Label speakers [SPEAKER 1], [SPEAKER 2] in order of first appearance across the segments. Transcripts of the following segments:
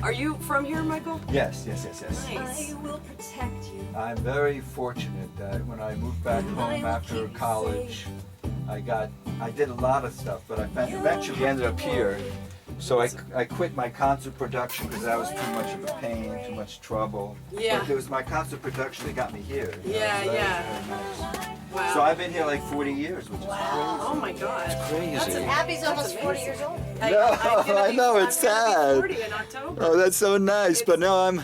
[SPEAKER 1] Are you from here, Michael?
[SPEAKER 2] Yes.
[SPEAKER 1] Nice.
[SPEAKER 3] I will protect you.
[SPEAKER 2] I'm very fortunate that when I moved back home after college, I did a lot of stuff, but I eventually ended up here. So I quit my concert production because that was too much of a pain, too much trouble.
[SPEAKER 1] Yeah.
[SPEAKER 2] But it was my concert production that got me here. you know,
[SPEAKER 1] Yeah,
[SPEAKER 2] so that was
[SPEAKER 1] yeah.
[SPEAKER 2] very nice.
[SPEAKER 1] Wow.
[SPEAKER 2] So I've been here like 40 years, which is
[SPEAKER 1] Oh my God.
[SPEAKER 2] crazy.
[SPEAKER 3] Abby's almost 40 years old.
[SPEAKER 1] I'm
[SPEAKER 2] No,
[SPEAKER 1] gonna
[SPEAKER 2] I
[SPEAKER 1] be-
[SPEAKER 2] know,
[SPEAKER 1] I'm
[SPEAKER 2] it's
[SPEAKER 1] gonna be
[SPEAKER 2] sad.
[SPEAKER 1] 40 in October.
[SPEAKER 2] Oh, that's so nice. But no,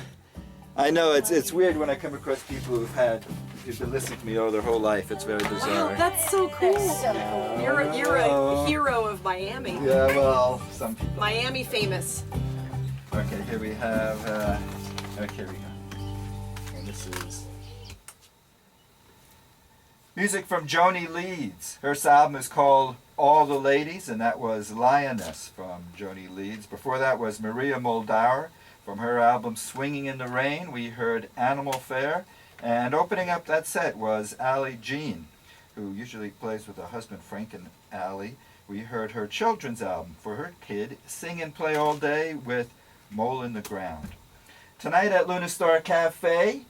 [SPEAKER 2] I know it's weird when I come across people who've been listening to me all their whole life. It's very bizarre.
[SPEAKER 1] Wow, that's so cool.
[SPEAKER 3] That's so cool.
[SPEAKER 1] You're a hero of Miami.
[SPEAKER 2] Yeah, well, some people.
[SPEAKER 1] Miami famous.
[SPEAKER 2] Okay, here we have. Okay, here we go. And this is music from Joni Leeds. Her album is called All the Ladies, and that was Lioness from Joni Leeds. Before that was Maria Muldaur. From her album Swinging in the Rain, we heard Animal Fair. And opening up that set was Allie Jean, who usually plays with her husband Frank and Allie. We heard her children's album for her kid, Sing and Play All Day with Mole in the Ground. Tonight at Luna Star Cafe,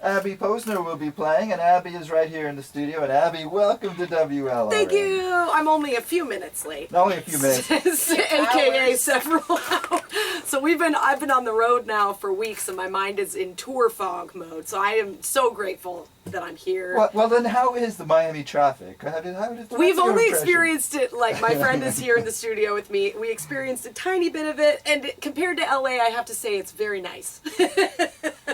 [SPEAKER 2] Abby Posner will be playing, and Abby is right here in the studio. And Abby, welcome to WLRN.
[SPEAKER 1] Thank you. I'm only a few minutes late.
[SPEAKER 2] Only a few minutes.
[SPEAKER 1] AKA several hours. So I've been on the road now for weeks, and my mind is in tour fog mode. So I am so grateful that I'm here.
[SPEAKER 2] Well, then how is the Miami traffic? How did
[SPEAKER 1] We've only experienced it, like my friend is here in the studio with me. We experienced a tiny bit of it, and compared to LA, I have to say it's very nice.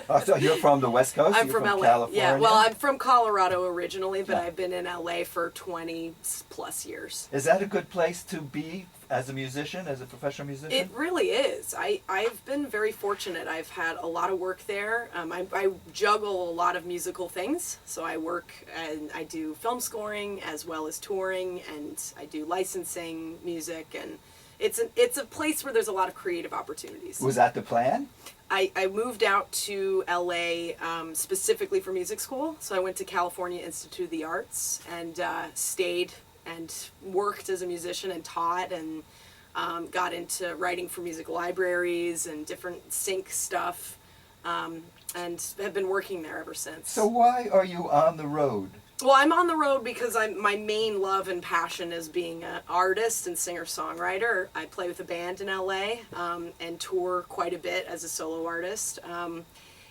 [SPEAKER 2] Oh, so you're from the West Coast?
[SPEAKER 1] I'm
[SPEAKER 2] You're
[SPEAKER 1] from LA.
[SPEAKER 2] California?
[SPEAKER 1] Yeah, well, I'm from Colorado originally, but
[SPEAKER 2] Yeah.
[SPEAKER 1] I've been in LA for 20 plus years.
[SPEAKER 2] Is that a good place to be as a musician, as a professional musician?
[SPEAKER 1] It really is. I've been very fortunate. I've had a lot of work there. I juggle a lot of musical things. So I work and I do film scoring as well as touring, and I do licensing music, and it's a place where there's a lot of creative opportunities.
[SPEAKER 2] Was that the plan?
[SPEAKER 1] I moved out to LA specifically for music school. So I went to California Institute of the Arts and stayed and worked as a musician and taught, and got into writing for music libraries and different sync stuff, and have been working there ever since.
[SPEAKER 2] So why are you on the road?
[SPEAKER 1] Well, I'm on the road because my main love and passion is being an artist and singer-songwriter. I play with a band in LA and tour quite a bit as a solo artist. And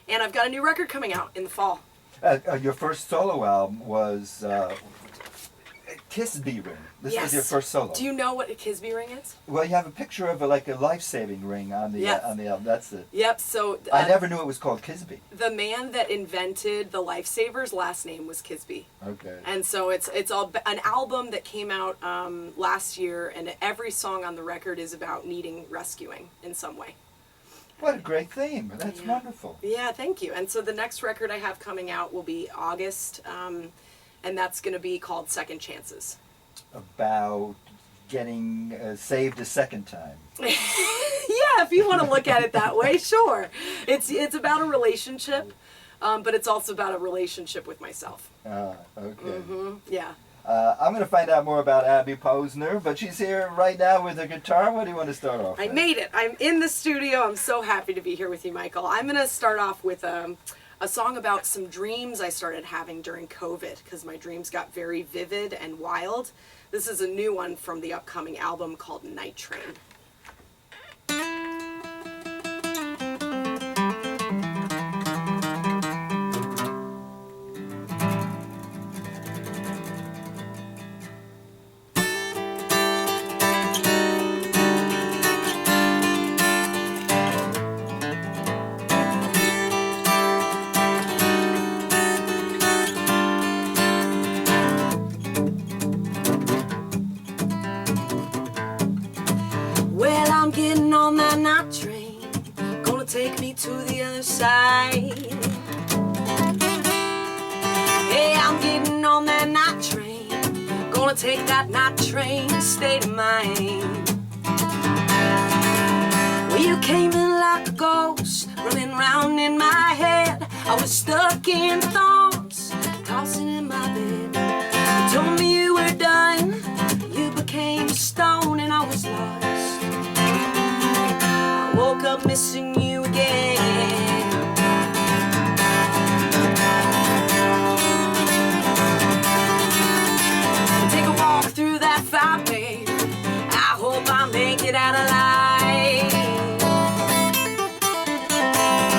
[SPEAKER 1] I've got a new record coming out in the fall.
[SPEAKER 2] Your first solo album was Kisby Ring. This was your first solo.
[SPEAKER 1] Do you know what a Kisby ring is?
[SPEAKER 2] Well, you have a picture of like a life-saving ring on the
[SPEAKER 1] Yes.
[SPEAKER 2] on the album. That's it.
[SPEAKER 1] Yep, so...
[SPEAKER 2] I never knew it was called Kisby.
[SPEAKER 1] The man that invented the Lifesavers' last name was Kisby.
[SPEAKER 2] Okay.
[SPEAKER 1] And so it's an album that came out last year, and every song on the record is about needing rescuing in some way.
[SPEAKER 2] What a great theme. That's
[SPEAKER 1] Yeah.
[SPEAKER 2] wonderful.
[SPEAKER 1] Yeah, thank you. And so the next record I have coming out will be August, and that's going to be called Second Chances.
[SPEAKER 2] About getting saved a second time.
[SPEAKER 1] Yeah, if you want to look at it that way, sure. It's about a relationship, but it's also about a relationship with myself.
[SPEAKER 2] Okay.
[SPEAKER 1] Yeah.
[SPEAKER 2] I'm going to find out more about Abby Posner, but she's here right now with her guitar. What do you want to start off
[SPEAKER 1] I
[SPEAKER 2] with?
[SPEAKER 1] made it. I'm in the studio. I'm so happy to be here with you, Michael. I'm going to start off with a song about some dreams I started having during COVID, because my dreams got very vivid and wild. This is a new one from the upcoming album called Night Train. Well, I'm getting on that night train, gonna take me to the other side. Hey, I'm getting on that night train, gonna take that night train state of mind. Well, you came in like a ghost, running round in my head. I was stuck in thoughts, tossing in my bed. You told me you were done, you became stone, and I was lost. I woke up I'm missing you again. Take a walk through that fire, babe. I hope I make it out alive.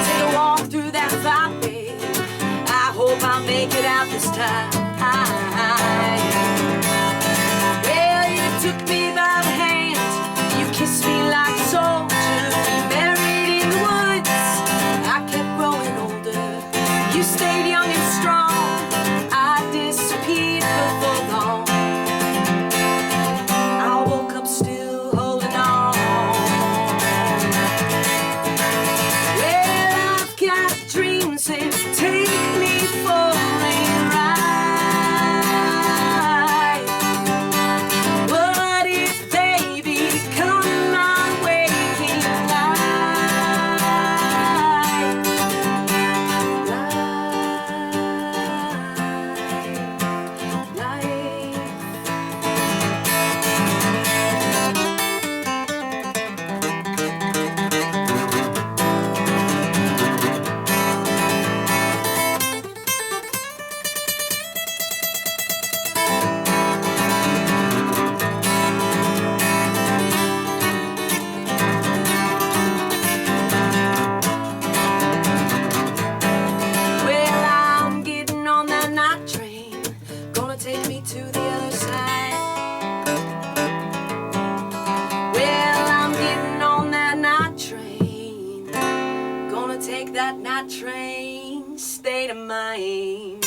[SPEAKER 1] Take a walk through that fire, babe. I hope I make it out this time. Well, you took me by the hand, you kissed me like a soldier, buried in the woods. I kept growing older. You stayed young and strong. I disappeared before long. I woke up still holding on. Well, I've got dreams that take me for a ride. What if they become my waking Well, I'm getting on that night train, gonna take me to the other side. Well, I'm getting on that night train, gonna take that night train state of mind.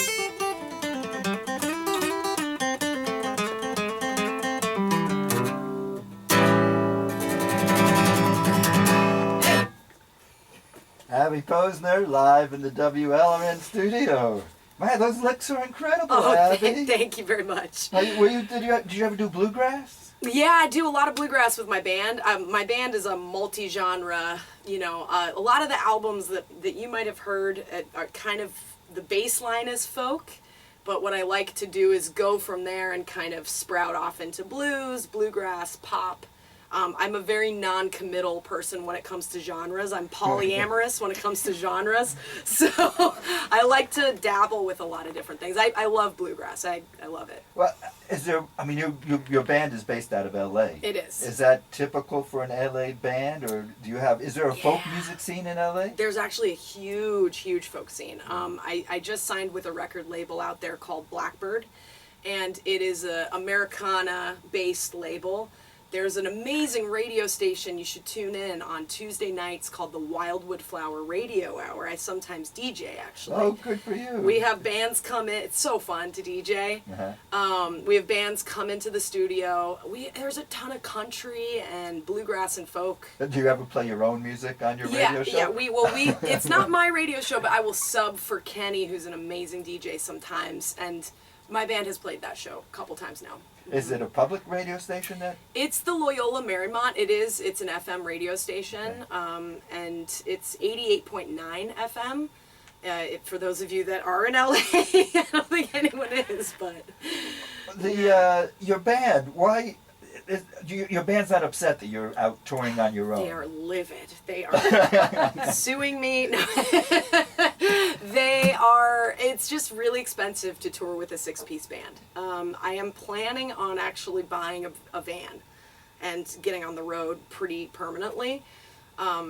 [SPEAKER 2] Abby Posner, live in the WLRN studio. Man, those licks are incredible,
[SPEAKER 1] Oh,
[SPEAKER 2] Abby.
[SPEAKER 1] thank you very much.
[SPEAKER 2] Did you ever do bluegrass?
[SPEAKER 1] Yeah, I do a lot of bluegrass with my band. My band is a multi-genre, you know, a lot of the albums that you might have heard are kind of, the bass line is folk, but what I like to do is go from there and kind of sprout off into blues, bluegrass, pop. I'm a very non-committal person when it comes to genres. I'm polyamorous when it comes to genres. So I like to dabble with a lot of different things. I love bluegrass. I love it.
[SPEAKER 2] Well, your band is based out of LA.
[SPEAKER 1] It is.
[SPEAKER 2] Is that typical for an LA band, or is there a folk music scene in LA?
[SPEAKER 1] There's actually a huge folk scene. I just signed with a record label out there called Blackbird, and it is a Americana-based label. There's an amazing radio station you should tune in on Tuesday nights called the Wildwood Flower Radio Hour. I sometimes DJ, actually.
[SPEAKER 2] Oh, good for you.
[SPEAKER 1] We have bands come in. It's so fun to DJ. We have bands come into the studio. There's a ton of country and bluegrass and folk.
[SPEAKER 2] Do you ever play your own music on your radio show?
[SPEAKER 1] Yeah, it's not my radio show, but I will sub for Kenny, who's an amazing DJ sometimes, and my band has played that show a couple times now.
[SPEAKER 2] Is it a public radio station then?
[SPEAKER 1] It's the Loyola Marymount. It's an FM radio station, and it's 88.9 FM. For those of you that are in LA, I don't think anyone is, but
[SPEAKER 2] your band, why? Your band's not upset that you're out touring on your own.
[SPEAKER 1] they are livid. They are suing me. No. It's just really expensive to tour with a 6-piece band. I am planning on actually buying a van and getting on the road pretty permanently.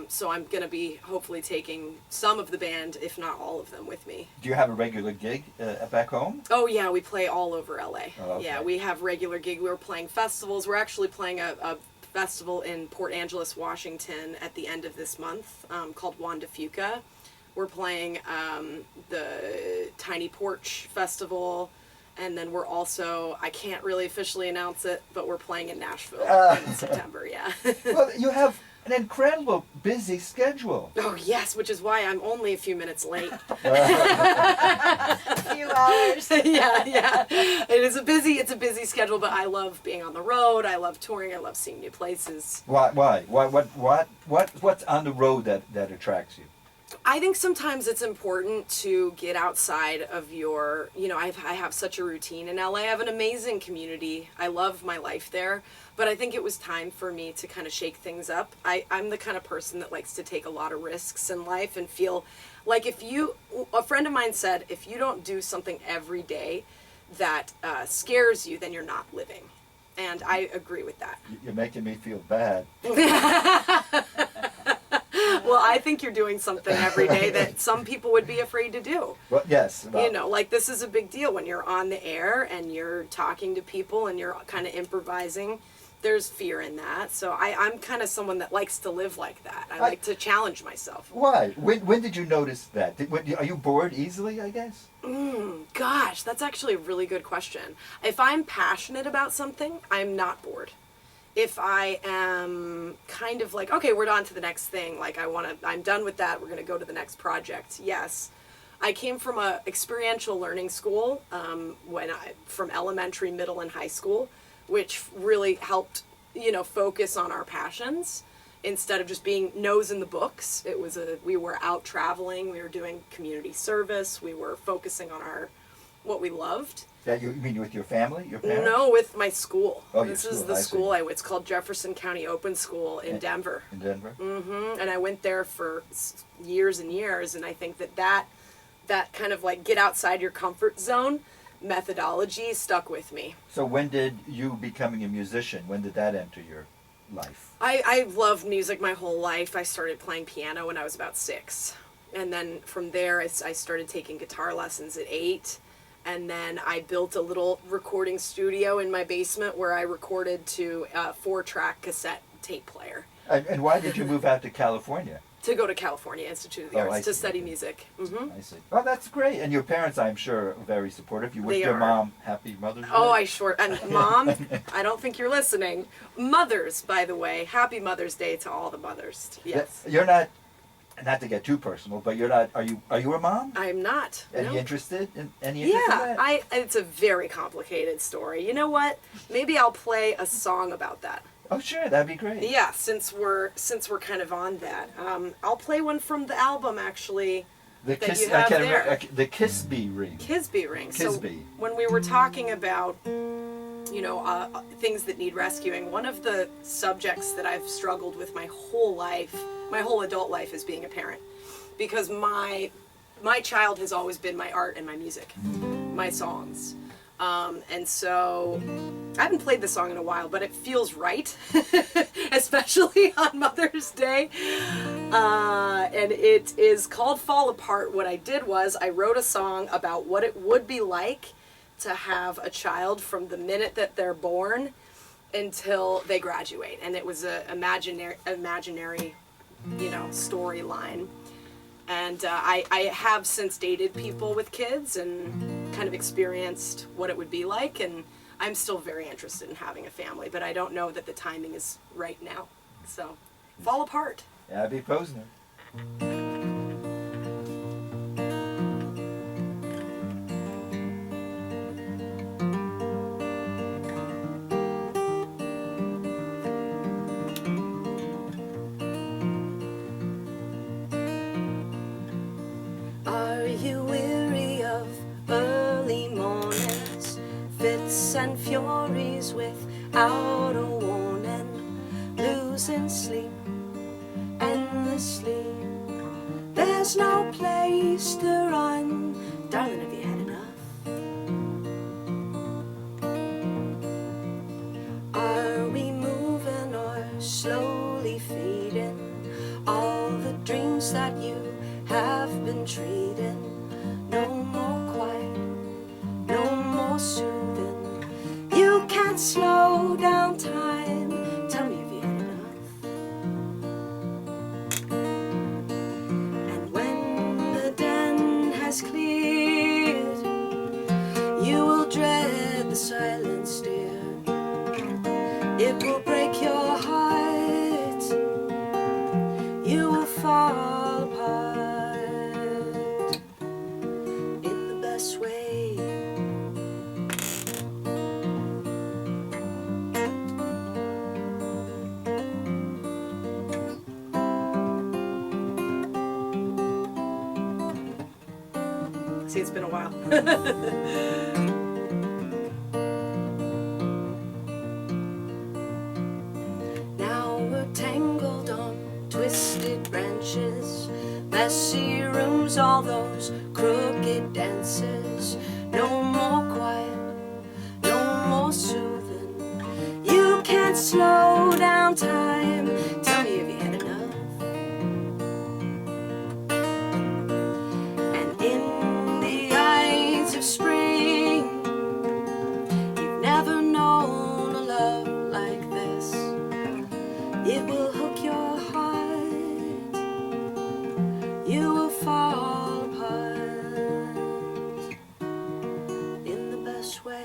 [SPEAKER 1] So I'm going to be hopefully taking some of the band, if not all of them, with me.
[SPEAKER 2] Do you have a regular gig back home?
[SPEAKER 1] Oh yeah, we play all over LA.
[SPEAKER 2] Oh, okay.
[SPEAKER 1] Yeah, we have regular gigs. We're playing festivals. We're actually playing a festival in Port Angeles, Washington at the end of this month called Wanda Fuca. We're playing the Tiny Porch Festival, and then we're also, I can't really officially announce it, but we're playing in Nashville in September, yeah.
[SPEAKER 2] Well, you have an incredible busy schedule.
[SPEAKER 1] Oh yes, which is why I'm only a few minutes late.
[SPEAKER 3] A few hours.
[SPEAKER 1] yeah. It's a busy schedule, but I love being on the road. I love touring. I love seeing new places.
[SPEAKER 2] Why? What's on the road that attracts you?
[SPEAKER 1] I think sometimes it's important to get outside of your, I have such a routine in LA. I have an amazing community. I love my life there. But I think it was time for me to kind of shake things up. I'm the kind of person that likes to take a lot of risks in life and feel like a friend of mine said, if you don't do something every day that scares you, then you're not living. And I agree with that.
[SPEAKER 2] You're making me feel bad.
[SPEAKER 1] Well, I think you're doing something every day that some people would be afraid to do.
[SPEAKER 2] Well, yes. Well,
[SPEAKER 1] Like this is a big deal when you're on the air and you're talking to people and you're kind of improvising. There's fear in that. So I'm kind of someone that likes to live like that. I like to challenge myself.
[SPEAKER 2] why? When did you notice that? Are you bored easily, I guess?
[SPEAKER 1] Gosh, that's actually a really good question. If I'm passionate about something, I'm not bored. If I am kind of like, okay, we're on to the next thing, like I'm done with that, we're going to go to the next project, yes. I came from a experiential learning school from elementary, middle, and high school, which really helped, focus on our passions instead of just being nose in the books. We were out traveling, we were doing community service, we were focusing on what we loved.
[SPEAKER 2] That you mean with your family, your parents?
[SPEAKER 1] No, with my school.
[SPEAKER 2] Oh,
[SPEAKER 1] this
[SPEAKER 2] your
[SPEAKER 1] is
[SPEAKER 2] school,
[SPEAKER 1] the
[SPEAKER 2] I
[SPEAKER 1] school
[SPEAKER 2] see.
[SPEAKER 1] it's called Jefferson County Open School in Denver.
[SPEAKER 2] In Denver?
[SPEAKER 1] And I went there for years and years, and I think that kind of like get outside your comfort zone methodology stuck with me.
[SPEAKER 2] So when did you becoming a musician, when did that enter your life?
[SPEAKER 1] I've loved music my whole life. I started playing piano when I was about 6. And then from there, I started taking guitar lessons at 8. And then I built a little recording studio in my basement where I recorded to a 4-track cassette tape player.
[SPEAKER 2] And why did you move out to California?
[SPEAKER 1] To go to California Institute of the
[SPEAKER 2] Oh, I
[SPEAKER 1] Arts to
[SPEAKER 2] see.
[SPEAKER 1] study music.
[SPEAKER 2] I see. Oh, that's great. And your parents, I'm sure, are very supportive. You wish
[SPEAKER 1] They
[SPEAKER 2] your
[SPEAKER 1] are.
[SPEAKER 2] mom happy Mother's Day?
[SPEAKER 1] Oh, and Mom, I don't think you're listening. Mothers, by the way, happy Mother's Day to all the mothers. Yes.
[SPEAKER 2] You're not to get too personal, but you're not, are you a mom?
[SPEAKER 1] I'm not.
[SPEAKER 2] Any
[SPEAKER 1] No.
[SPEAKER 2] interested in that?
[SPEAKER 1] It's a very complicated story. You know what? Maybe I'll play a song about that.
[SPEAKER 2] Oh, sure, that'd be great.
[SPEAKER 1] Yeah, since we're kind of on that, I'll play one from the album actually.
[SPEAKER 2] The
[SPEAKER 1] that
[SPEAKER 2] Kiss,
[SPEAKER 1] you have
[SPEAKER 2] I can't
[SPEAKER 1] there.
[SPEAKER 2] remember, the Kisby ring.
[SPEAKER 1] Kisby ring. So
[SPEAKER 2] Kisby.
[SPEAKER 1] when we were talking about, things that need rescuing, one of the subjects that I've struggled with my whole adult life, is being a parent, because my child has always been my art and my music, my songs. And so I haven't played the song in a while, but it feels right, especially on Mother's Day. And it is called Fall Apart. What I did was I wrote a song about what it would be like to have a child from the minute that they're born until they graduate. And it was an imaginary, storyline. And I have since dated people with kids and kind of experienced what it would be like, and I'm still very interested in having a family, but I don't know that the timing is right now. So, Fall Apart.
[SPEAKER 2] Abby Posner.
[SPEAKER 1] Are you weary of early mornings, fits and furies without a warning, losing sleep endlessly? There's no place to run. Darling, have you had enough? Are we moving or slowly fading? All the dreams that you have been trading. No more quiet, no more soothing. You can't slow down time. Tell me, have you had enough? And when the den has cleared, you will dread the silence, dear. It will break your heart. You will fall apart in the best way. See, it's been a while. Now we're tangled on twisted branches, messy rooms, all those crooked dances. No more quiet, no more soothing. You can't slow down time. Tell me if you had enough. And in the eyes of spring, you've never known a love like this. It will hook your heart. You will fall apart in the best way.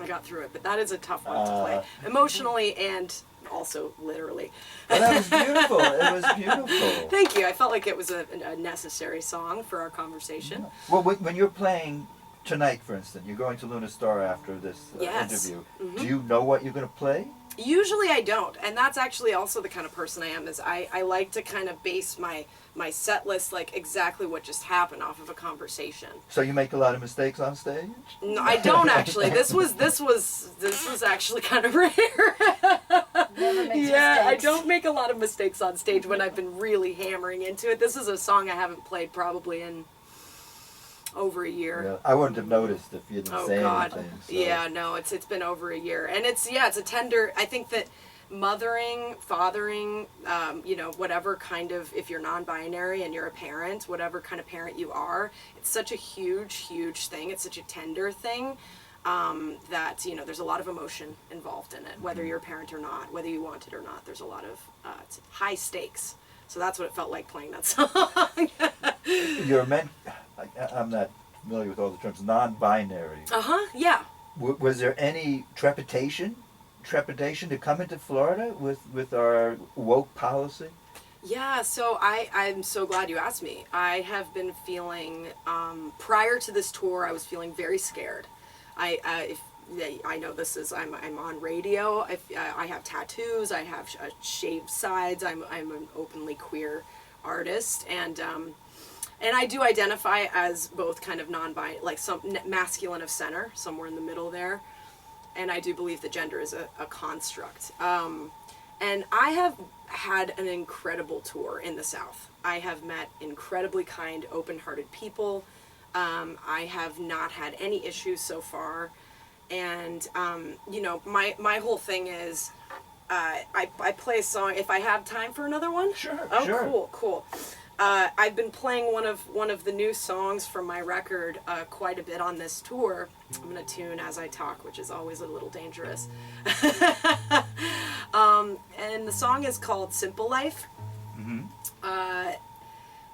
[SPEAKER 1] I got through it, but that is a tough one to play emotionally and also literally.
[SPEAKER 2] Well, that was beautiful. It was beautiful.
[SPEAKER 1] Thank you. I felt like it was a necessary song for our conversation.
[SPEAKER 2] Well, when you're playing tonight, for instance, you're going to Luna Star after this
[SPEAKER 1] Yes.
[SPEAKER 2] interview.
[SPEAKER 1] Mhm.
[SPEAKER 2] Do you know what you're going to play?
[SPEAKER 1] Usually I don't, and that's actually also the kind of person I am. Is I like to kind of base my set list like exactly what just happened off of a conversation.
[SPEAKER 2] So you make a lot of mistakes on stage?
[SPEAKER 1] No, I don't actually. This was actually kind of rare.
[SPEAKER 3] Never makes
[SPEAKER 1] Yeah, I
[SPEAKER 3] mistakes.
[SPEAKER 1] don't make a lot of mistakes on stage when I've been really hammering into it. This is a song I haven't played probably in over a year.
[SPEAKER 2] Yeah, I wouldn't have noticed if you didn't
[SPEAKER 1] Oh
[SPEAKER 2] say
[SPEAKER 1] God.
[SPEAKER 2] anything. So.
[SPEAKER 1] Yeah, no, it's been over a year, and it's a tender. I think that mothering, fathering, whatever kind of, if you're non-binary and you're a parent, whatever kind of parent you are, it's such a huge thing. It's such a tender thing. That there's a lot of emotion involved in it, whether you're a parent or not, whether you want it or not. There's a lot of it's high stakes. So that's what it felt like playing that song.
[SPEAKER 2] You're meant. I'm not familiar with all the terms. Non-binary.
[SPEAKER 1] Yeah.
[SPEAKER 2] Was there any trepidation to come into Florida with our woke policy?
[SPEAKER 1] Yeah, so I'm so glad you asked me. I have been feeling, prior to this tour, I was feeling very scared. I know this is, I'm on radio, I have tattoos, I have shaved sides, I'm an openly queer artist, and I do identify as both kind of non-binary, like some masculine of center, somewhere in the middle there. And I do believe that gender is a construct. And I have had an incredible tour in the South. I have met incredibly kind, open-hearted people. I have not had any issues so far. And, my whole thing is, I play a song, if I have time for another one?
[SPEAKER 2] Sure,
[SPEAKER 1] Oh,
[SPEAKER 2] sure.
[SPEAKER 1] cool. I've been playing one of the new songs from my record quite a bit on this tour. I'm gonna tune as I talk, which is always a little dangerous. And the song is called "Simple Life."
[SPEAKER 2] Mm-hmm.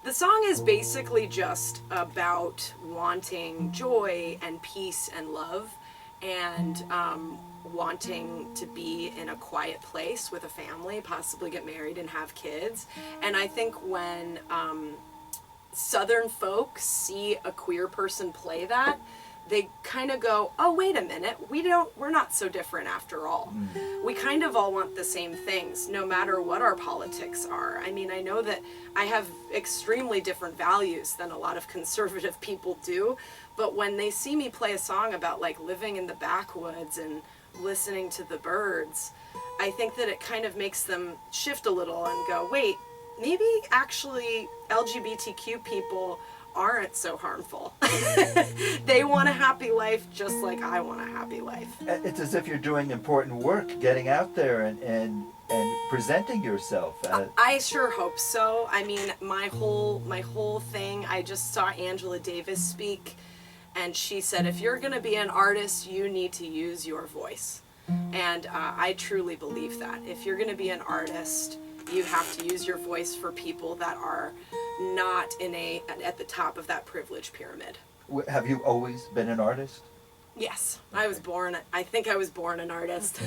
[SPEAKER 1] The song is basically just about wanting joy and peace and love, and wanting to be in a quiet place with a family, possibly get married and have kids. And I think when Southern folks see a queer person play that, they kind of go, oh, wait a minute, we're not so different after all. We kind of all want the same things, no matter what our politics are. I mean, I know that I have extremely different values than a lot of conservative people do, but when they see me play a song about like living in the backwoods and listening to the birds, I think that it kind of makes them shift a little and go, wait, maybe actually LGBTQ people aren't so harmful. They want a happy life just like I want a happy life.
[SPEAKER 2] It's as if you're doing important work, getting out there and presenting yourself.
[SPEAKER 1] I sure hope so. I mean, my whole thing, I just saw Angela Davis speak, and she said, if you're going to be an artist, you need to use your voice. And I truly believe that. If you're going to be an artist, you have to use your voice for people that are not at the top of that privilege pyramid.
[SPEAKER 2] Have you always been an artist?
[SPEAKER 1] Yes, I think I was born an artist.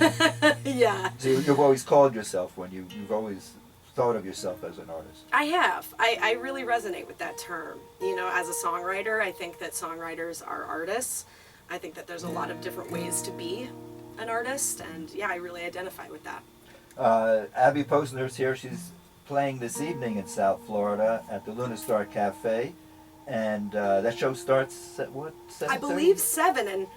[SPEAKER 1] Yeah.
[SPEAKER 2] So you've always called yourself one. You've always thought of yourself as an artist?
[SPEAKER 1] I have. I really resonate with that term. You know, as a songwriter, I think that songwriters are artists. I think that there's a lot of different ways to be an artist, and yeah, I really identify with that.
[SPEAKER 2] Abby Posner's here. She's playing this evening in South Florida at the Luna Star Cafe, and that show starts at what? 7:30?
[SPEAKER 1] I believe 7, and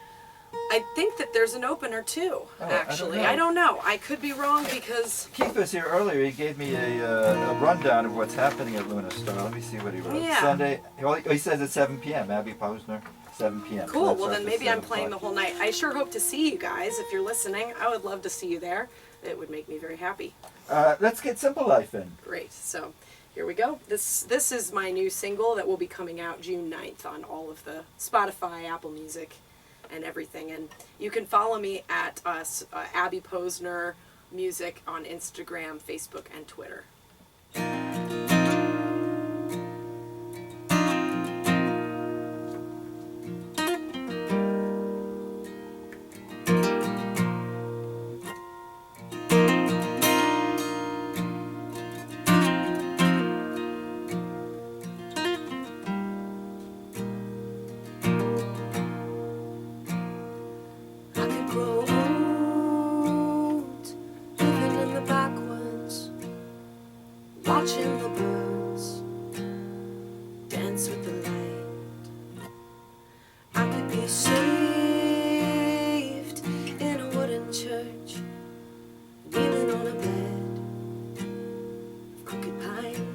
[SPEAKER 1] I think that there's an opener too.
[SPEAKER 2] Oh,
[SPEAKER 1] actually,
[SPEAKER 2] I
[SPEAKER 1] I don't know. I could be wrong because
[SPEAKER 2] Keith was here earlier. He gave me a rundown of what's happening at Luna Star. Let me see what he wrote.
[SPEAKER 1] Yeah.
[SPEAKER 2] Sunday. He says it's 7 p.m. Abby Posner, 7 p.m.
[SPEAKER 1] cool.
[SPEAKER 2] So
[SPEAKER 1] Well,
[SPEAKER 2] that
[SPEAKER 1] then
[SPEAKER 2] starts at
[SPEAKER 1] maybe I'm
[SPEAKER 2] 7
[SPEAKER 1] playing the
[SPEAKER 2] o'clock.
[SPEAKER 1] whole night. I sure hope to see you guys if you're listening. I would love to see you there. It would make me very happy.
[SPEAKER 2] Let's get Simple Life in.
[SPEAKER 1] Great. So here we go. This is my new single that will be coming out June 9th on all of the Spotify, Apple Music, and everything. And you can follow me at Abby Posner Music on Instagram, Facebook, and Twitter. I could grow old, living in the backwoods, watching the birds dance with the light. I could be saved in a wooden church, kneeling on a bed of crooked pine.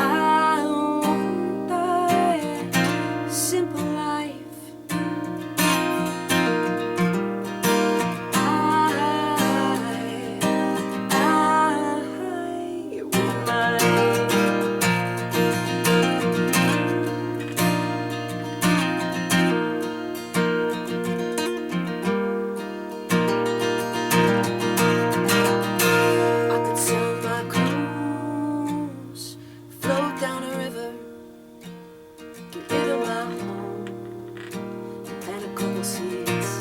[SPEAKER 1] I want that simple life. I would like. I could sell my clothes, float down a river, get rid of my home, plant a couple seeds.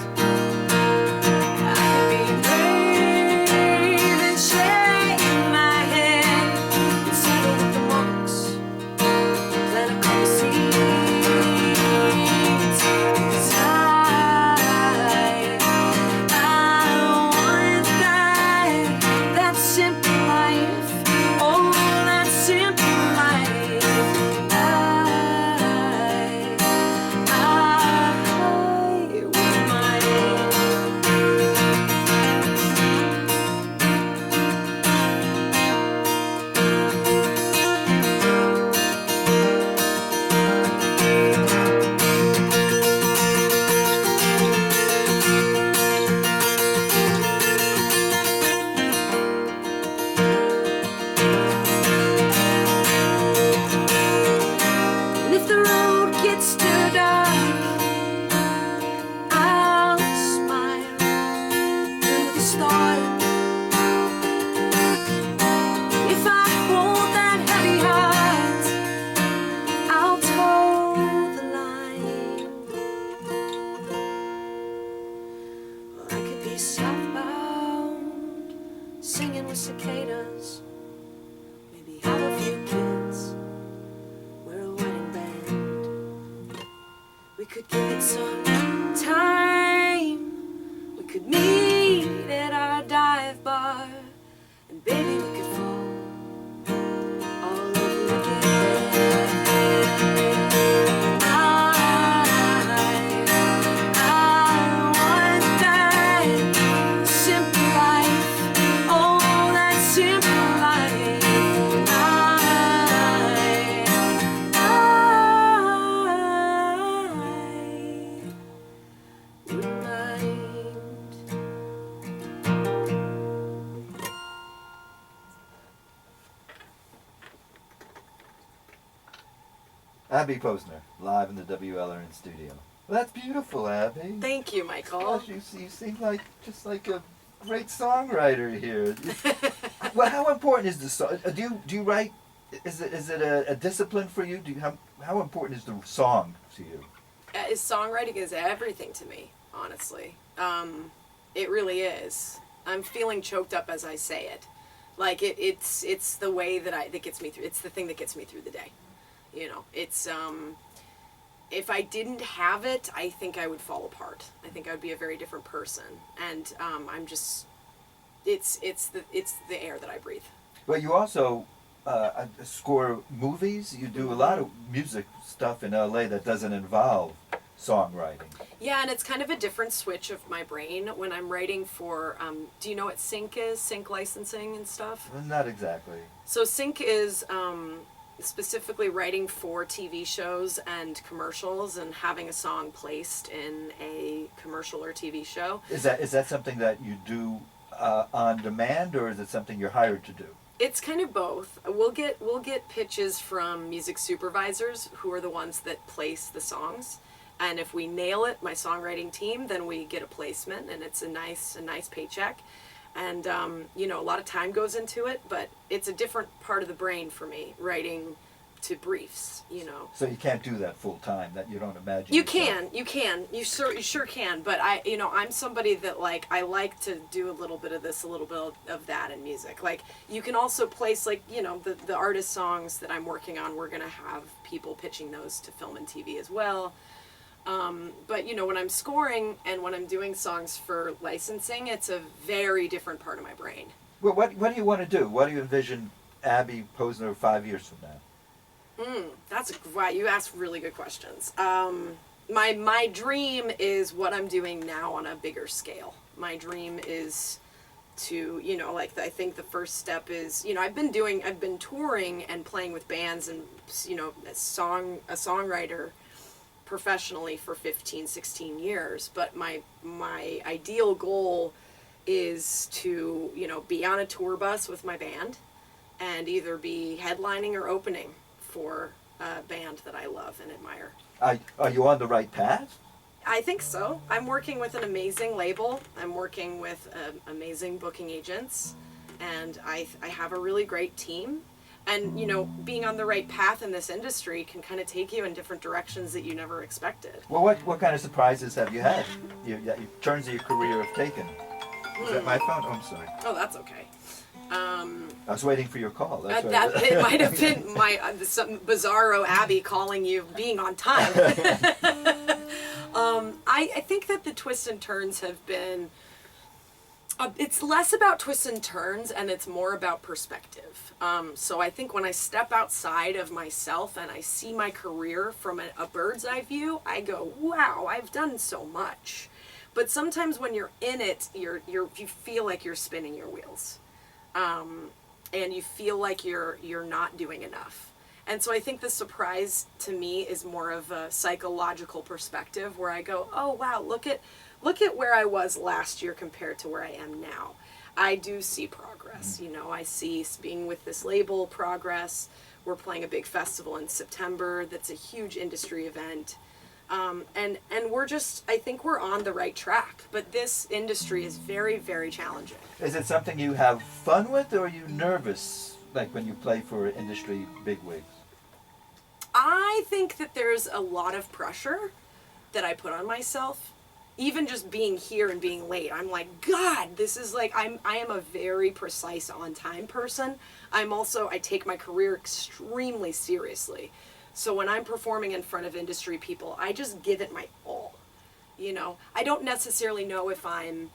[SPEAKER 1] I could be brave and shake my head and settle with the monks, plant a couple seeds. 'Cause I want that simple life, oh, that simple life. I would mind. And if the road gets too dark, I'll smile through the storm. If I hold that heavy heart, I'll toe the line. Well, I could be southbound, singing with cicadas, maybe have a few kids. We're a wedding band. We could give it some time. We could meet at our dive bar, and baby, we could fall all over again. I want that simple life, oh, that simple life. I would mind.
[SPEAKER 2] Abby Posner, live in the WLRN studio. Well, that's beautiful, Abby.
[SPEAKER 1] Thank you, Michael.
[SPEAKER 2] Gosh, you seem like just like a great songwriter here. Well, how important is the song? Do you write? Is it a discipline for you? How important is the song to you?
[SPEAKER 1] Songwriting is everything to me, honestly. It really is. I'm feeling choked up as I say it. Like it's the way that gets me through. It's the thing that gets me through the day. You know, it's if I didn't have it, I think I would fall apart. I think I would be a very different person. And I'm just, it's the air that I breathe.
[SPEAKER 2] Well, you also score movies. You do a lot of music stuff in LA that doesn't involve songwriting.
[SPEAKER 1] Yeah, and it's kind of a different switch of my brain when I'm writing for, do you know what sync is? Sync licensing and stuff?
[SPEAKER 2] Not exactly.
[SPEAKER 1] So sync is specifically writing for TV shows and commercials and having a song placed in a commercial or TV show.
[SPEAKER 2] Is that something that you do on demand, or is it something you're hired to do?
[SPEAKER 1] It's kind of both. We'll get pitches from music supervisors who are the ones that place the songs. And if we nail it, my songwriting team, then we get a placement, and it's a nice paycheck. And you know, a lot of time goes into it, but it's a different part of the brain for me, writing to briefs, you know.
[SPEAKER 2] So you can't do that full time. That you don't imagine.
[SPEAKER 1] You
[SPEAKER 2] yourself.
[SPEAKER 1] can, you sure can. But I'm somebody that I like to do a little bit of this, a little bit of that in music. Like, you can also place, like, you know, the artist songs that I'm working on. We're gonna have people pitching those to film and TV as well. But you know, when I'm scoring and when I'm doing songs for licensing, it's a very different part of my brain.
[SPEAKER 2] Well, what do you want to do? What do you envision Abby Posner 5 years from now?
[SPEAKER 1] Wow, you ask really good questions. My dream is what I'm doing now on a bigger scale. My dream is to, you know, like, I think the first step is, you know, I've been touring and playing with bands and, you know, a songwriter professionally for 15, 16 years, but my ideal goal is to, you know, be on a tour bus with my band and either be headlining or opening for a band that I love and admire.
[SPEAKER 2] Are you on the right path?
[SPEAKER 1] I think so. I'm working with an amazing label. I'm working with amazing booking agents, and I have a really great team. And, you know, being on the right path in this industry can kind of take you in different directions that you never expected.
[SPEAKER 2] Well, what kind of surprises have you had? Turns of your career have taken. Is that my phone? Oh, I'm sorry.
[SPEAKER 1] Oh, that's okay.
[SPEAKER 2] I was waiting for your call. That's
[SPEAKER 1] It might have been some bizarro Abby calling you, being on time. I think that the twists and turns have been. It's less about twists and turns, and it's more about perspective. So I think when I step outside of myself and I see my career from a bird's eye view, I go, wow, I've done so much. But sometimes when you're in it, you feel like you're spinning your wheels, and you feel like you're not doing enough. And so I think the surprise to me is more of a psychological perspective, where I go, oh wow, look at where I was last year compared to where I am now. I do see progress. You know, I see being with this label progress. We're playing a big festival in September that's a huge industry event. And we're I think we're on the right track. But this industry is very, very challenging.
[SPEAKER 2] Is it something you have fun with, or are you nervous, like when you play for industry bigwigs?
[SPEAKER 1] I think that there's a lot of pressure that I put on myself. Even just being here and being late, I'm like, God, this is like, I am a very precise on time person. I take my career extremely seriously. So when I'm performing in front of industry people, I just give it my all. You know, I don't necessarily know if I'm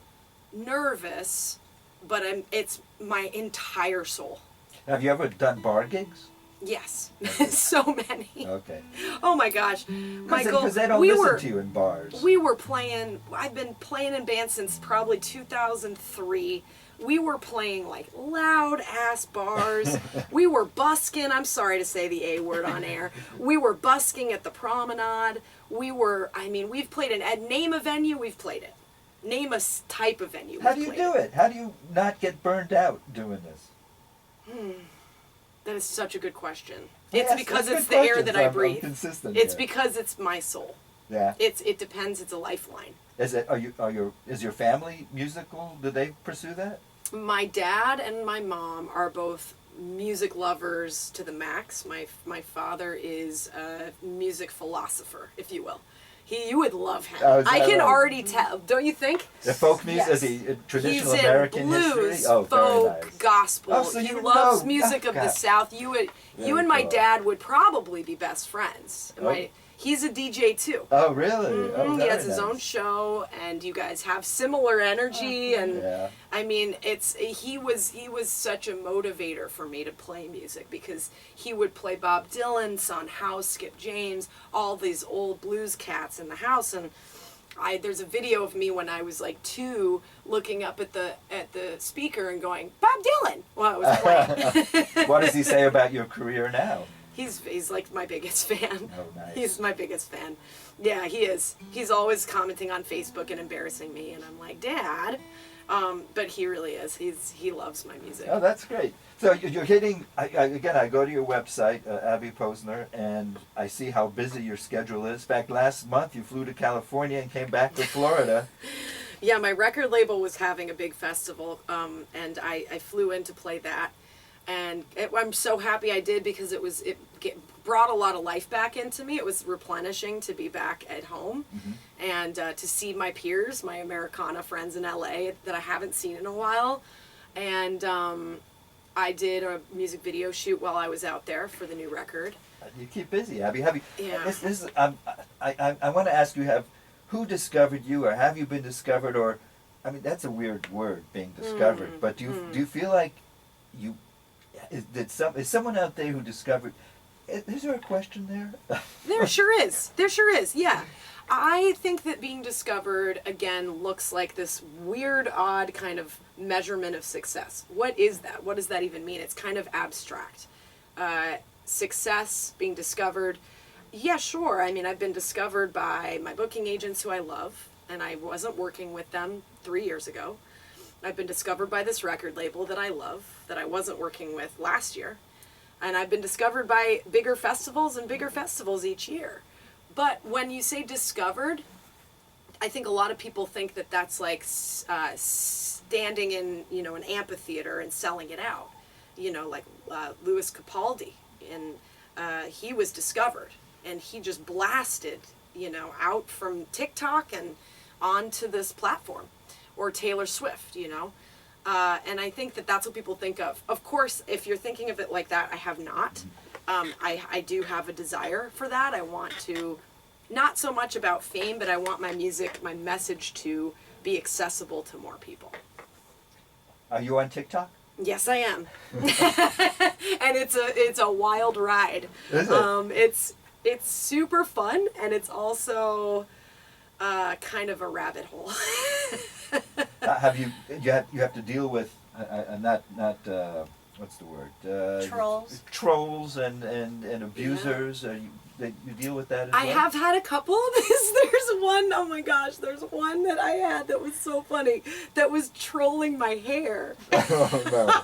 [SPEAKER 1] nervous, but it's my entire soul.
[SPEAKER 2] Have you ever done bar gigs?
[SPEAKER 1] Yes, so many.
[SPEAKER 2] Okay.
[SPEAKER 1] Oh my gosh, Michael.
[SPEAKER 2] Because they don't listen to you in bars.
[SPEAKER 1] We were playing. I've been playing in bands since probably 2003. We were playing like loud ass bars. We were busking. I'm sorry to say the A word on air. We were busking at the Promenade. We've played name a venue. We've played it. Name a type of venue.
[SPEAKER 2] How do you do it? How do you not get burned out doing this?
[SPEAKER 1] That is such a good question.
[SPEAKER 2] Yes,
[SPEAKER 1] It's because
[SPEAKER 2] that's
[SPEAKER 1] it's
[SPEAKER 2] good
[SPEAKER 1] the air
[SPEAKER 2] questions.
[SPEAKER 1] that I
[SPEAKER 2] I'm
[SPEAKER 1] breathe.
[SPEAKER 2] consistent
[SPEAKER 1] It's
[SPEAKER 2] here.
[SPEAKER 1] because it's my soul.
[SPEAKER 2] Yeah.
[SPEAKER 1] It depends. It's a lifeline.
[SPEAKER 2] Is your family musical? Do they pursue that?
[SPEAKER 1] My dad and my mom are both music lovers to the max. My father is a music philosopher, if you will. You would love him.
[SPEAKER 2] Oh, is
[SPEAKER 1] I
[SPEAKER 2] that
[SPEAKER 1] can
[SPEAKER 2] right?
[SPEAKER 1] already tell. Don't you think?
[SPEAKER 2] The folk music,
[SPEAKER 3] Yes.
[SPEAKER 2] the traditional
[SPEAKER 1] He's in
[SPEAKER 2] American
[SPEAKER 1] blues,
[SPEAKER 2] history. Oh,
[SPEAKER 1] folk,
[SPEAKER 2] very nice.
[SPEAKER 1] gospel.
[SPEAKER 2] Oh, so
[SPEAKER 1] he
[SPEAKER 2] you
[SPEAKER 1] loves
[SPEAKER 2] know-
[SPEAKER 1] music
[SPEAKER 2] oh,
[SPEAKER 1] of the
[SPEAKER 2] God.
[SPEAKER 1] South. You
[SPEAKER 2] Very
[SPEAKER 1] and my
[SPEAKER 2] cool.
[SPEAKER 1] dad would probably be best friends.
[SPEAKER 2] Oh.
[SPEAKER 1] He's a DJ too.
[SPEAKER 2] Oh, really? Oh,
[SPEAKER 1] He
[SPEAKER 2] very
[SPEAKER 1] has his own
[SPEAKER 2] nice.
[SPEAKER 1] show, and you guys have similar energy. And
[SPEAKER 2] Yeah.
[SPEAKER 1] I mean, he was such a motivator for me to play music, because he would play Bob Dylan, Son House, Skip James, all these old blues cats in the house. And there's a video of me when I was like 2, looking up at the speaker and going, Bob Dylan, while I was playing.
[SPEAKER 2] What does he say about your career now?
[SPEAKER 1] He's like my biggest fan.
[SPEAKER 2] Oh, nice.
[SPEAKER 1] He's my biggest fan. Yeah, he is. He's always commenting on Facebook and embarrassing me, and I'm like, Dad. But he really is. He loves my music.
[SPEAKER 2] Oh, that's great. So you're hitting, again, I go to your website, Abby Posner, and I see how busy your schedule is. In fact, last month you flew to California and came back to Florida.
[SPEAKER 1] Yeah, my record label was having a big festival, and I flew in to play that. And I'm so happy I did, because it brought a lot of life back into me. It was replenishing to be back at home, and to see my peers, my Americana friends in LA that I haven't seen in a while. And I did a music video shoot while I was out there for the new record.
[SPEAKER 2] You keep busy, Abby. Have you?
[SPEAKER 1] Yeah.
[SPEAKER 2] I want to ask you, who discovered you, or have you been discovered, or, I mean, that's a weird word, being discovered. But do you feel like you? Is someone out there who discovered? Is there a question there?
[SPEAKER 1] There sure is. There sure is. Yeah. I think that being discovered, again, looks like this weird, odd kind of measurement of success. What is that? What does that even mean? It's kind of abstract. Success, being discovered. Yeah, sure. I mean, I've been discovered by my booking agents who I love, and I wasn't working with them 3 years ago. I've been discovered by this record label that I love, that I wasn't working with last year. And I've been discovered by bigger festivals and bigger festivals each year. But when you say discovered, I think a lot of people think that that's like standing in, an amphitheater and selling it out. Like Louis Capaldi. And he was discovered. And he just blasted, out from TikTok and onto this platform. Or Taylor Swift, and I think that that's what people think of. Of course, if you're thinking of it like that, I have not. I do have a desire for that. I want to, not so much about fame, but I want my music, my message to be accessible to more people.
[SPEAKER 2] Are you on TikTok?
[SPEAKER 1] Yes, I am. And it's a wild ride.
[SPEAKER 2] Is it?
[SPEAKER 1] It's super fun, and it's also kind of a rabbit hole.
[SPEAKER 2] You have to deal with not what's the word?
[SPEAKER 3] Trolls.
[SPEAKER 2] Trolls and abusers. You deal with that as
[SPEAKER 1] I
[SPEAKER 2] well?
[SPEAKER 1] have had a couple. There's one, oh my gosh, there's one that I had that was so funny, that was trolling my hair.
[SPEAKER 2] Oh, no.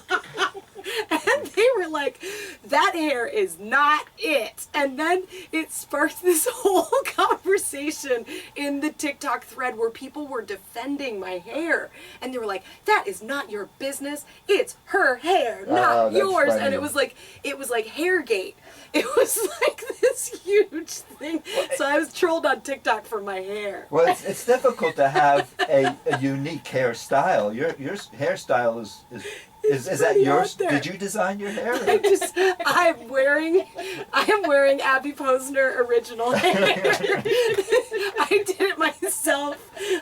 [SPEAKER 1] And they were like, that hair is not it. And then it sparked this whole conversation in the TikTok thread where people were defending my hair. And they were like, that is not your business. It's her hair, not
[SPEAKER 2] that's
[SPEAKER 1] yours.
[SPEAKER 2] funny.
[SPEAKER 1] And it was like Hairgate. It was like this huge thing. So I was trolled on TikTok for my hair.
[SPEAKER 2] Well, it's difficult to have a unique hairstyle. Your hairstyle is that
[SPEAKER 1] pretty
[SPEAKER 2] yours?
[SPEAKER 1] out there.
[SPEAKER 2] Did you design your hair?
[SPEAKER 1] I am wearing Abby Posner original hair. I did it myself.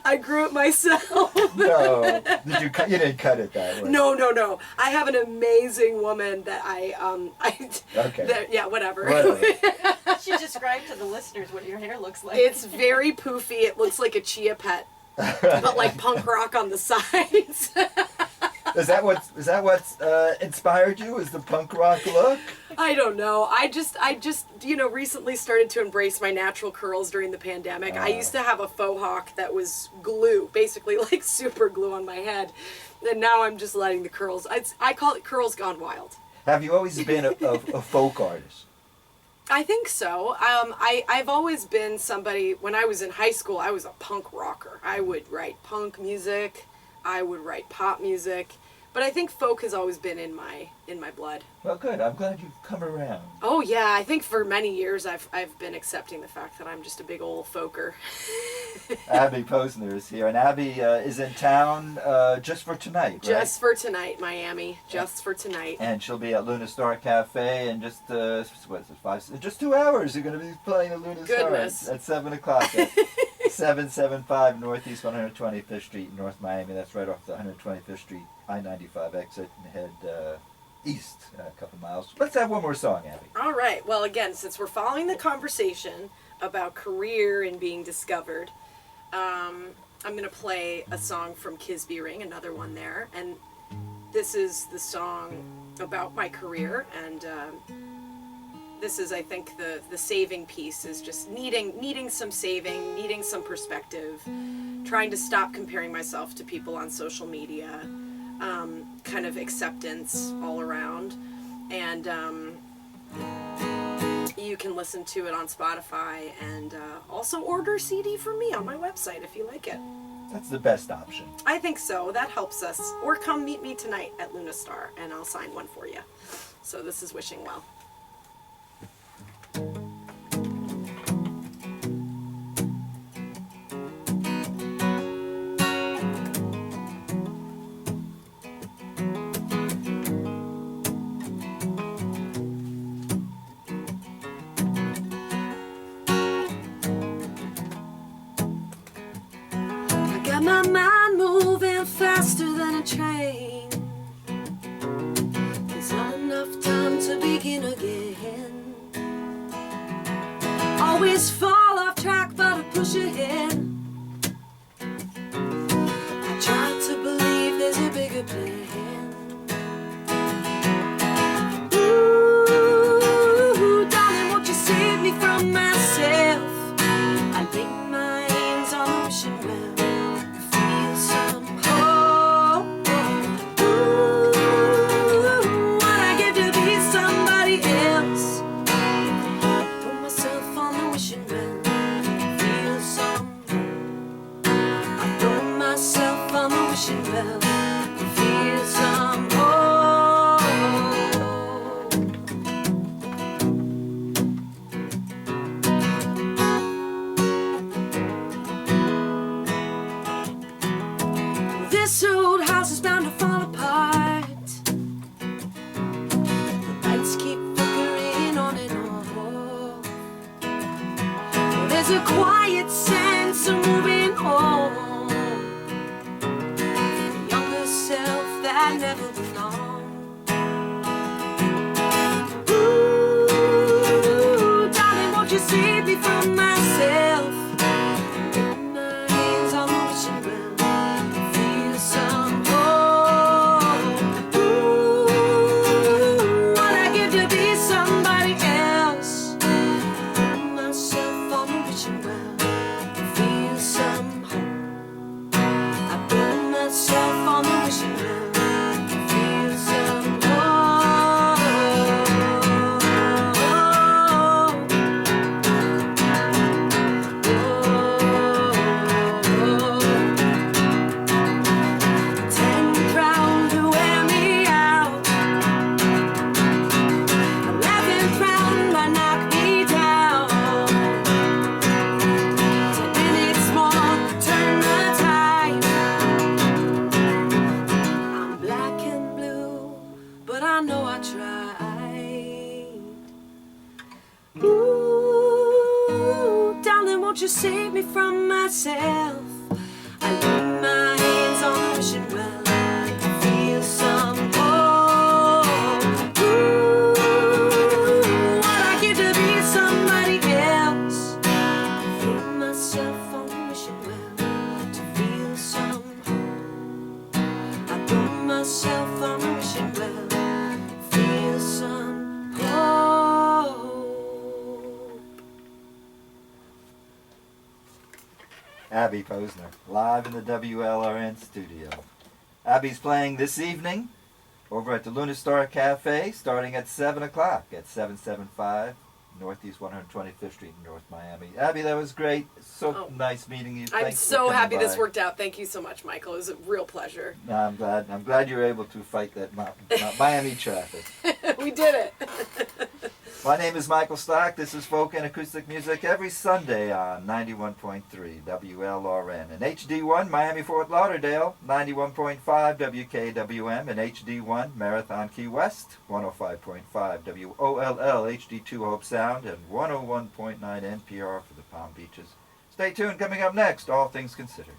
[SPEAKER 1] I grew it myself.
[SPEAKER 2] No. You didn't cut it that way.
[SPEAKER 1] No. I have an amazing woman that
[SPEAKER 2] Okay.
[SPEAKER 1] yeah, whatever.
[SPEAKER 3] She described to the listeners what your hair looks like.
[SPEAKER 1] It's very poofy. It looks like a chia pet, but like punk rock on the sides.
[SPEAKER 2] Is that what's inspired you? Is the punk rock look?
[SPEAKER 1] I don't know. I just recently started to embrace my natural curls during the pandemic. I used to have a faux hawk that was glue, basically like super glue on my head. And now I'm just letting the curls, I call it curls gone wild.
[SPEAKER 2] Have you always been a folk artist?
[SPEAKER 1] I think so. I've always been somebody, when I was in high school, I was a punk rocker. I would write punk music. I would write pop music. But I think folk has always been in my blood.
[SPEAKER 2] Well, good. I'm glad you've come around.
[SPEAKER 1] Oh yeah, I think for many years I've been accepting the fact that I'm just a big old folker.
[SPEAKER 2] Abby Posner is here, and Abby is in town just for tonight, right?
[SPEAKER 1] Just for tonight, Miami. Just for tonight.
[SPEAKER 2] And she'll be at Luna Star Cafe in just just 2 hours. You're going to be playing at Luna
[SPEAKER 1] Goodness.
[SPEAKER 2] Star at 7 o'clock at 775 Northeast 125th Street in North Miami. That's right off the 125th Street I-95 exit, and head east a couple miles. Let's have one more song, Abby.
[SPEAKER 1] All right. Well, again, since we're following the conversation about career and being discovered, I'm going to play a song from Kisby Ring, another one there. And this is the song about my career. And this is, I think, the saving piece is just needing some saving, needing some perspective, trying to stop comparing myself to people on social media, kind of acceptance all around. And you can listen to it on Spotify, and also order a CD from me on my website if you like it.
[SPEAKER 2] That's the best option.
[SPEAKER 1] I think so. That helps us. Or come meet me tonight at Luna Star, and I'll sign one for you. So this is Wishing Well. My mind moving faster than a train. There's not enough time to begin again. Always fall off track, but I push ahead. I try to believe there's a bigger plan. Ooh, darling, won't you save me from myself? I lay my hands on the wishing well. This old house is bound to fall apart. The lights keep flickering on and off. Well, there's a quiet sense of moving on. The younger self that never belonged. Ooh, darling, won't you save me from myself? With my hands on the wishing well. Won't you save me from myself? I lay my hands on the wishing well. I feel some hope. Ooh, what I give to be somebody else. I throw myself on the wishing well to feel some hope. I throw myself on the wishing well, feel some hope.
[SPEAKER 2] Abby Posner, live in the WLRN studio. Abby's playing this evening over at the Luna Star Cafe, starting at 7 o'clock at 775 Northeast 125th Street in North Miami. Abby, that was great. So
[SPEAKER 1] Oh.
[SPEAKER 2] nice meeting you.
[SPEAKER 1] I'm
[SPEAKER 2] Thanks for
[SPEAKER 1] so
[SPEAKER 2] coming
[SPEAKER 1] happy this
[SPEAKER 2] by.
[SPEAKER 1] worked out. Thank you so much, Michael. It was a real pleasure.
[SPEAKER 2] No, I'm glad you were able to fight that Miami traffic.
[SPEAKER 1] We did it.
[SPEAKER 2] My name is Michael Stock. This is Folk and Acoustic Music every Sunday on 91.3 WLRN and HD1 Miami Fort Lauderdale, 91.5 WKWM and HD1 Marathon Key West, 105.5 WOLL HD2 Hope Sound, and 101.9 NPR for the Palm Beaches. Stay tuned. Coming up next, All Things Considered.